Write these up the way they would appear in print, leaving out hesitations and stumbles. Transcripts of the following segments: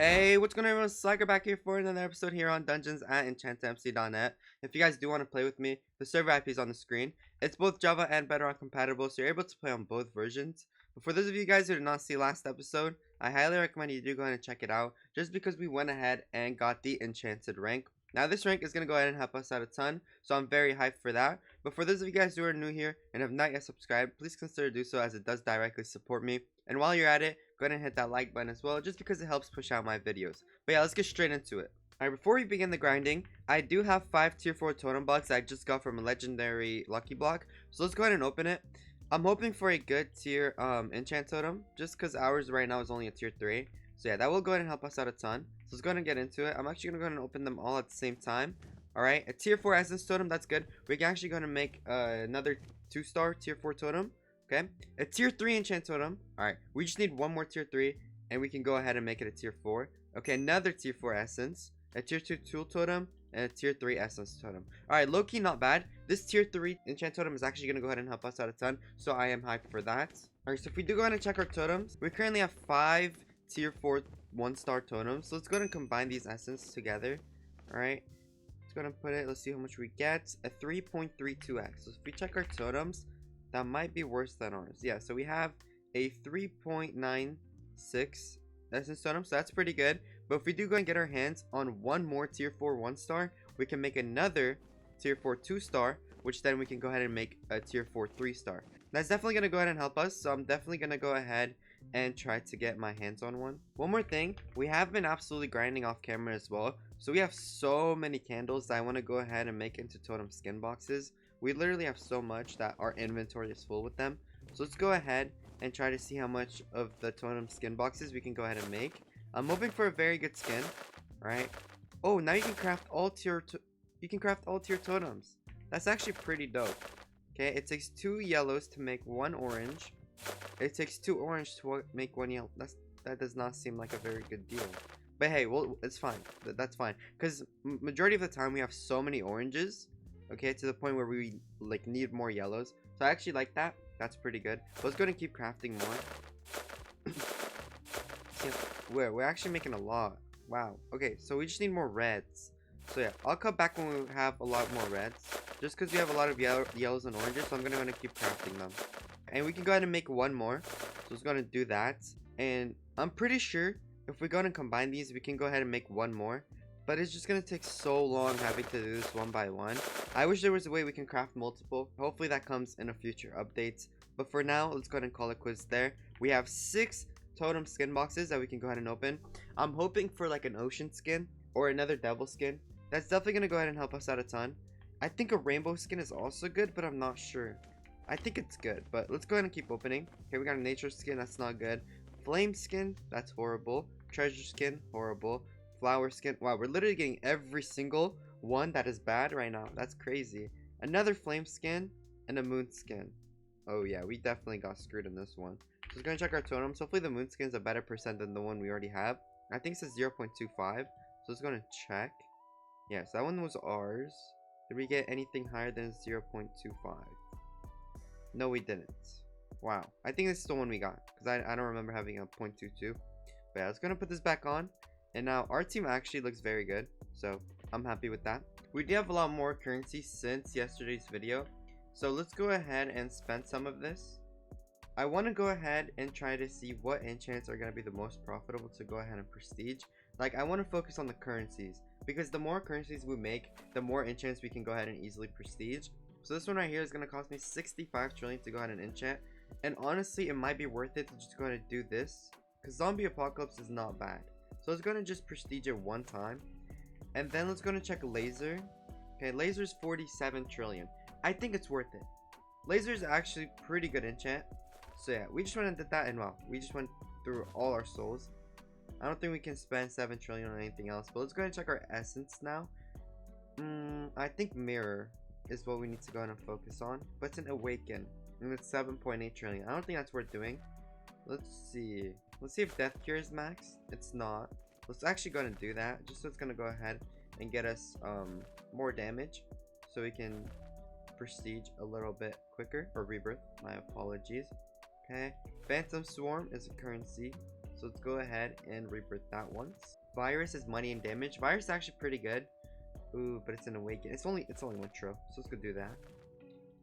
Hey, what's going on everyone? Slacker back here for another episode here on Dungeons at EnchantedMC.net. If you guys do want to play with me, the server IP is on the screen. It's both Java and Bedrock compatible, so you're able to play on both versions. But for those of you guys who did not see last episode, I highly recommend you do go ahead and check it out, just because we went ahead and got the Enchanted rank. Now this rank is going to go ahead and help us out a ton, so I'm very hyped for that. But for those of you guys who are new here and have not yet subscribed, please consider do so as it does directly support me. And while you're at it, go ahead and hit that like button as well, just because it helps push out my videos. But yeah, let's get straight into it. Alright, before we begin the grinding, I do have 5 tier 4 totem blocks that I just got from a legendary lucky block. So let's go ahead and open it. I'm hoping for a good tier enchant totem, just because ours right now is only a tier 3. So yeah, that will go ahead and help us out a ton. So let's go ahead and get into it. I'm actually going to go ahead and open them all at the same time. Alright, a tier 4 essence totem, that's good. We're actually going to make another 2-star tier 4 totem. Okay, a tier 3 enchant totem. Alright, we just need one more tier 3 and we can go ahead and make it a tier 4. Okay, another tier 4 essence, a tier 2 tool totem, and a tier 3 essence totem. Alright, low-key not bad. This tier 3 enchant totem is actually going to go ahead and help us out a ton, so I am hyped for that. Alright, so if we do go ahead and check our totems, we currently have 5 tier 4 1-star totems. So let's go ahead and combine these essences together. Alright, let's go ahead and put it. Let's see how much we get. A 3.32x. So if we check our totems, that might be worse than ours. Yeah, so we have a 3.96 essence totem, so that's pretty good. But if we do go and get our hands on one more tier 4 1-star, we can make another tier 4 2-star, which then we can go ahead and make a tier 4 3-star. That's definitely going to go ahead and help us, so I'm definitely going to go ahead and try to get my hands on one. One more thing, we have been absolutely grinding off camera as well, so we have so many candles that I want to go ahead and make into totem skin boxes. We literally have so much that our inventory is full with them. So let's go ahead and try to see how much of the totem skin boxes we can go ahead and make. I'm hoping for a very good skin. Alright. Oh, now you can craft all tier totems. That's actually pretty dope. Okay, it takes 2 yellows to make 1 orange. It takes 2 orange to make 1 yellow. That does not seem like a very good deal. But hey, well, it's fine. That's fine. Because majority of the time we have so many oranges. Okay, to the point where we like need more yellows. So I actually like that. That's pretty good. But let's go and keep crafting more. We're actually making a lot. Wow. Okay, so we just need more reds. So yeah, I'll come back when we have a lot more reds. Just because we have a lot of yellows and oranges, so I'm gonna keep crafting them. And we can go ahead and make one more. So let's go ahead and do that. And I'm pretty sure if we go ahead and combine these, we can go ahead and make one more. But it's just gonna take so long having to do this one by one. I wish there was a way we can craft multiple. Hopefully that comes in a future updates. But for now, let's go ahead and call it quits there. We have 6 totem skin boxes that we can go ahead and open. I'm hoping for like an ocean skin or another devil skin. That's definitely gonna go ahead and help us out a ton. I think a rainbow skin is also good, but I'm not sure. I think it's good, but let's go ahead and keep opening. Okay, we got a nature skin. That's not good. Flame skin. That's horrible. Treasure skin. Horrible. Flower skin. Wow, we're literally getting every single one that is bad right now. That's crazy. Another flame skin and a moon skin. Oh yeah, we definitely got screwed in this one. So let's go and check our totems. Hopefully the moon skin is a better percent than the one we already have. I think it says 0.25. So let's go and check. Yes, that one was ours. Did we get anything higher than 0.25? No, we didn't. Wow. I think this is the one we got, because I don't remember having a 0.22. But yeah, let's go and put this back on. And now our team actually looks very good, so I'm happy with that. We do have a lot more currency since yesterday's video, so let's go ahead and spend some of this. I want to go ahead and try to see what enchants are going to be the most profitable to go ahead and prestige. Like, I want to focus on the currencies, because the more currencies we make, the more enchants we can go ahead and easily prestige. So this one right here is going to cost me 65 trillion to go ahead and enchant, and honestly it might be worth it to just go ahead and do this, because zombie apocalypse is not bad. So let's go and just prestige it one time. And then let's go and check laser. Okay, laser is 47 trillion. I think it's worth it. Laser is actually pretty good enchant. So yeah, we just went and did that, and wow, we just went through all our souls. I don't think we can spend 7 trillion on anything else. But let's go and check our essence now. I think mirror is what we need to go and focus on. But it's an awaken. And it's 7.8 trillion. I don't think that's worth doing. Let's see. Let's see if death cure is max. It's not. Let's actually go and do that, just so it's gonna go ahead and get us more damage, so we can prestige a little bit quicker. Or rebirth, my apologies. Okay, phantom swarm is a currency, So let's go ahead and rebirth that once. Virus is money and damage. Virus is actually pretty good. Ooh, but it's an awaken. It's only 1 tro. So let's go do that.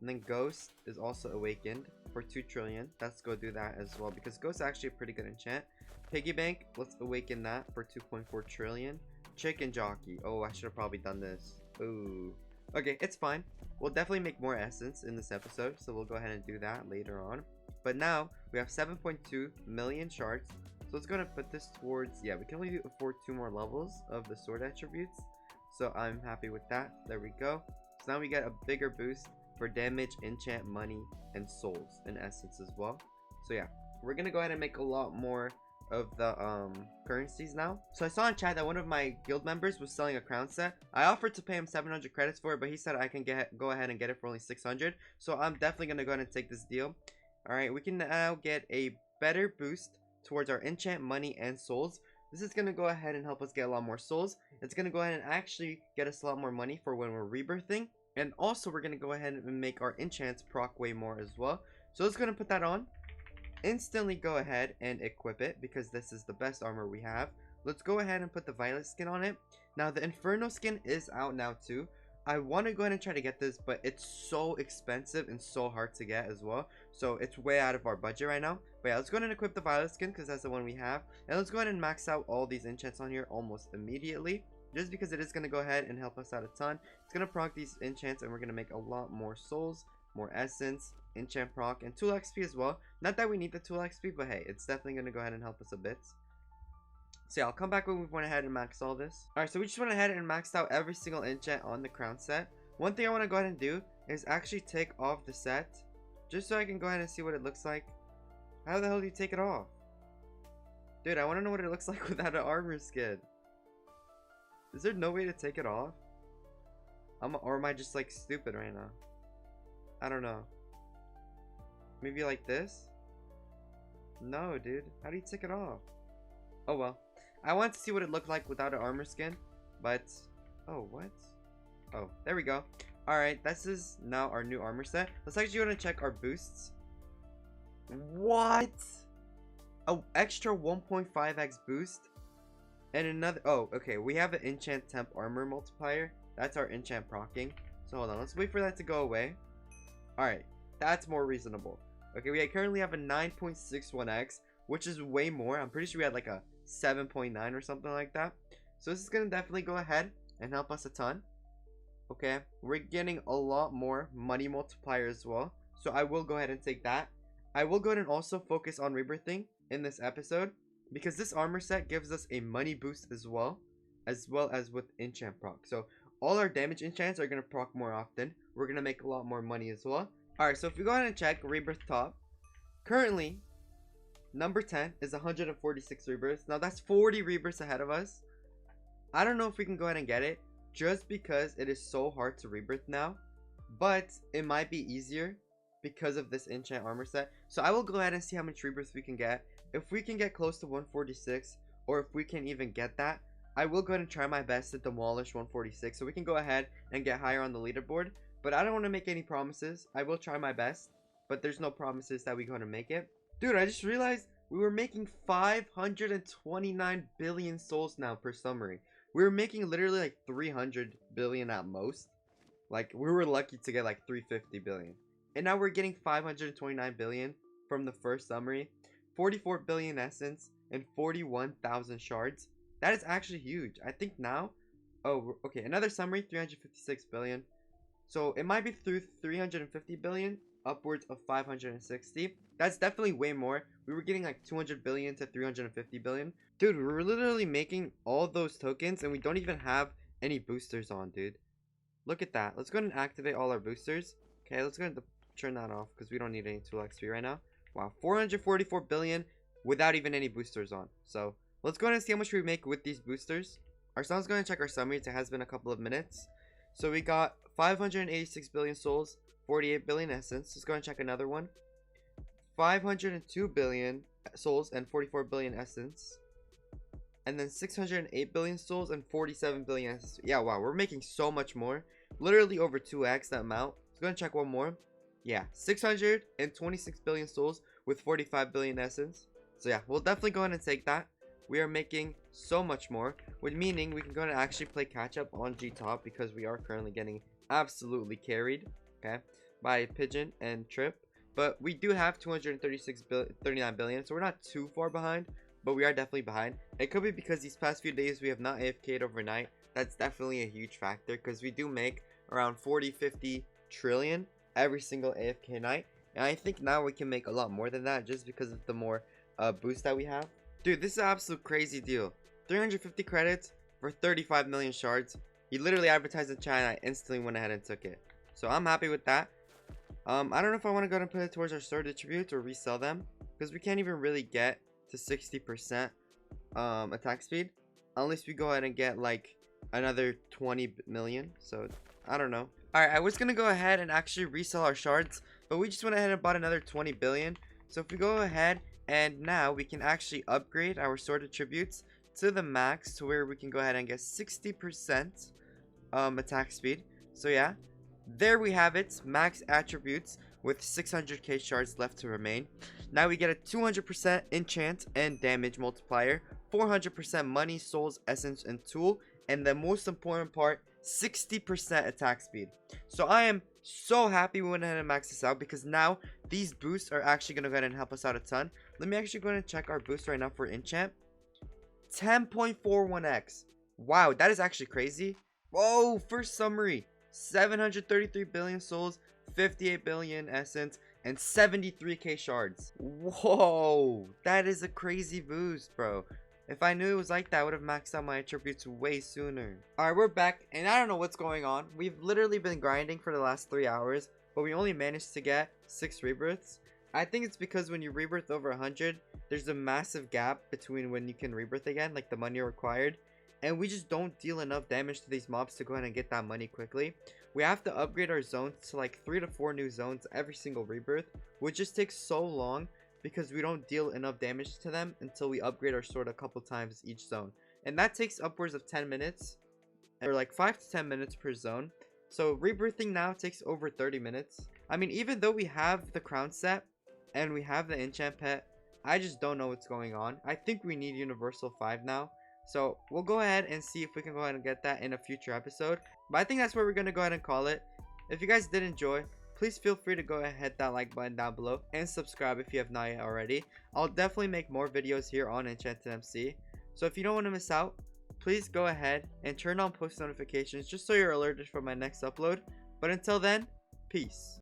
And then Ghost is also awakened for 2 trillion. Let's go do that as well because Ghost is actually a pretty good enchant. Piggy Bank, let's awaken that for 2.4 trillion. Chicken Jockey. Oh, I should have probably done this. Ooh. Okay, it's fine. We'll definitely make more essence in this episode, so we'll go ahead and do that later on. But now, we have 7.2 million shards. So let's go ahead and put this towards... Yeah, we can only afford 2 more levels of the sword attributes. So I'm happy with that. There we go. So now we get a bigger boost for damage, enchant, money, and souls in essence as well. So yeah, we're going to go ahead and make a lot more of the currencies now. So I saw in chat that one of my guild members was selling a crown set. I offered to pay him 700 credits for it, but he said I can go ahead and get it for only 600. So I'm definitely going to go ahead and take this deal. Alright, we can now get a better boost towards our enchant, money, and souls. This is going to go ahead and help us get a lot more souls. It's going to go ahead and actually get us a lot more money for when we're rebirthing. And also we're going to go ahead and make our enchants proc way more as well. So let's go ahead and put that on. Instantly go ahead and equip it because this is the best armor we have. Let's go ahead and put the violet skin on it. Now the inferno skin is out now too. I want to go ahead and try to get this, but it's so expensive and so hard to get as well. So it's way out of our budget right now. But yeah, let's go ahead and equip the violet skin because that's the one we have. And let's go ahead and max out all these enchants on here almost immediately. Just because it is going to go ahead and help us out a ton. It's going to proc these enchants and we're going to make a lot more souls, more essence, enchant proc, and tool XP as well. Not that we need the tool XP, but hey, it's definitely going to go ahead and help us a bit. So yeah, I'll come back when we've went ahead and maxed all this. Alright, so we just went ahead and maxed out every single enchant on the crown set. One thing I want to go ahead and do is actually take off the set. Just so I can go ahead and see what it looks like. How the hell do you take it off? Dude, I want to know what it looks like without an armor skin. Is there no way to take it off? Or am I just like stupid right now? I don't know. Maybe like this? No, dude. How do you take it off? Oh well. I want to see what it looked like without an armor skin. But... Oh, what? Oh, there we go. Alright, this is now our new armor set. Let's actually go and check our boosts. What? Oh, extra 1.5x boost. And another... Oh, okay. We have an enchant temp armor multiplier. That's our enchant procking. So hold on. Let's wait for that to go away. Alright. That's more reasonable. Okay, we currently have a 9.61x, which is way more. I'm pretty sure we had like a 7.9 or something like that. So this is going to definitely go ahead and help us a ton. Okay, we're getting a lot more money multiplier as well. So I will go ahead and take that. I will go ahead and also focus on rebirthing in this episode, because this armor set gives us a money boost as well as with enchant proc. So all our damage enchants are going to proc more often. We're going to make a lot more money as well. Alright, so if we go ahead and check rebirth top, currently number 10 is 146 rebirths. Now that's 40 rebirths ahead of us. I don't know if we can go ahead and get it, just because it is so hard to rebirth now, but it might be easier because of this enchant armor set. So I will go ahead and see how much rebirths we can get. If we can get close to 146, or if we can even get that, I will go ahead and try my best to demolish 146 so we can go ahead and get higher on the leaderboard. But I don't want to make any promises. I will try my best, but there's no promises that we're going to make it. Dude, I just realized we were making 529 billion souls now per summary. We were making literally like 300 billion at most. Like, we were lucky to get like 350 billion. And now we're getting 529 billion from the first summary. 44 billion essence and 41,000 shards. That is actually huge. I think now... Oh, okay. Another summary, 356 billion. So it might be through 350 billion, upwards of 560. That's definitely way more. We were getting like 200 billion to 350 billion. Dude, we're literally making all those tokens and we don't even have any boosters on, dude. Look at that. Let's go ahead and activate all our boosters. Okay, let's go ahead and turn that off because we don't need any tool XP right now. Wow, 444 billion without even any boosters on. So let's go ahead and see how much we make with these boosters. Our son's going to check our summaries. It has been a couple of minutes. So we got 586 billion souls, 48 billion essence. Let's go ahead and check another one. 502 billion souls and 44 billion essence. And then 608 billion souls and 47 billion essence. Yeah, wow, we're making so much more. Literally over 2x that amount. Let's go ahead and check one more. Yeah, 626 billion souls with 45 billion essence. So yeah, we'll definitely go ahead and take that. We are making so much more, which meaning we can go ahead and actually play catch up on G top because we are currently getting absolutely carried, okay, by Pigeon and Trip. But we do have 39 billion, so we're not too far behind, but we are definitely behind. It could be because these past few days we have not AFK'd overnight. That's definitely a huge factor because we do make around 40-50 trillion every single AFK night. And I think now we can make a lot more than that just because of the more boost that we have. Dude, this is an absolute crazy deal. 350 credits for 35 million shards. He literally advertised in chat and I instantly went ahead and took it. So I'm happy with that. I don't know if I want to go and put it towards our sword attributes or resell them, because we can't even really get to 60% attack speed unless we go ahead and get like another 20 million. So I don't know. Alright, I was gonna go ahead and actually resell our shards, but we just went ahead and bought another 20 billion. So if we go ahead and now we can actually upgrade our sword attributes to the max to where we can go ahead and get 60% attack speed. So yeah, there we have it, max attributes with 600k shards left to remain. Now we get a 200% enchant and damage multiplier, 400% money, souls, essence, and tool, and the most important part, 60% attack speed. So I am so happy we went ahead and maxed this out because now these boosts are actually going to go ahead and help us out a ton. Let me actually go ahead and check our boost right now for enchant. 10.41x. Wow, that is actually crazy. Whoa, first summary. 733 billion souls, 58 billion essence, and 73k shards. Whoa, that is a crazy boost, bro. If I knew it was like that, I would have maxed out my attributes way sooner. Alright, we're back, and I don't know what's going on. We've literally been grinding for the last 3 hours, but we only managed to get 6 rebirths. I think it's because when you rebirth over 100, there's a massive gap between when you can rebirth again, like the money required. And we just don't deal enough damage to these mobs to go ahead and get that money quickly. We have to upgrade our zones to like 3 to 4 new zones every single rebirth, which just takes so long because we don't deal enough damage to them until we upgrade our sword a couple times each zone. And that takes upwards of 10 minutes, or like 5 to 10 minutes per zone. So rebirthing now takes over 30 minutes. I mean, even though we have the crown set and we have the enchant pet, I just don't know what's going on. I think we need universal 5 now. So we'll go ahead and see if we can go ahead and get that in a future episode. But I think that's where we're going to go ahead and call it. If you guys did enjoy, please feel free to go ahead and hit that like button down below. And subscribe if you have not yet already. I'll definitely make more videos here on EnchantedMC. So if you don't want to miss out, please go ahead and turn on post notifications just so you're alerted for my next upload. But until then, peace.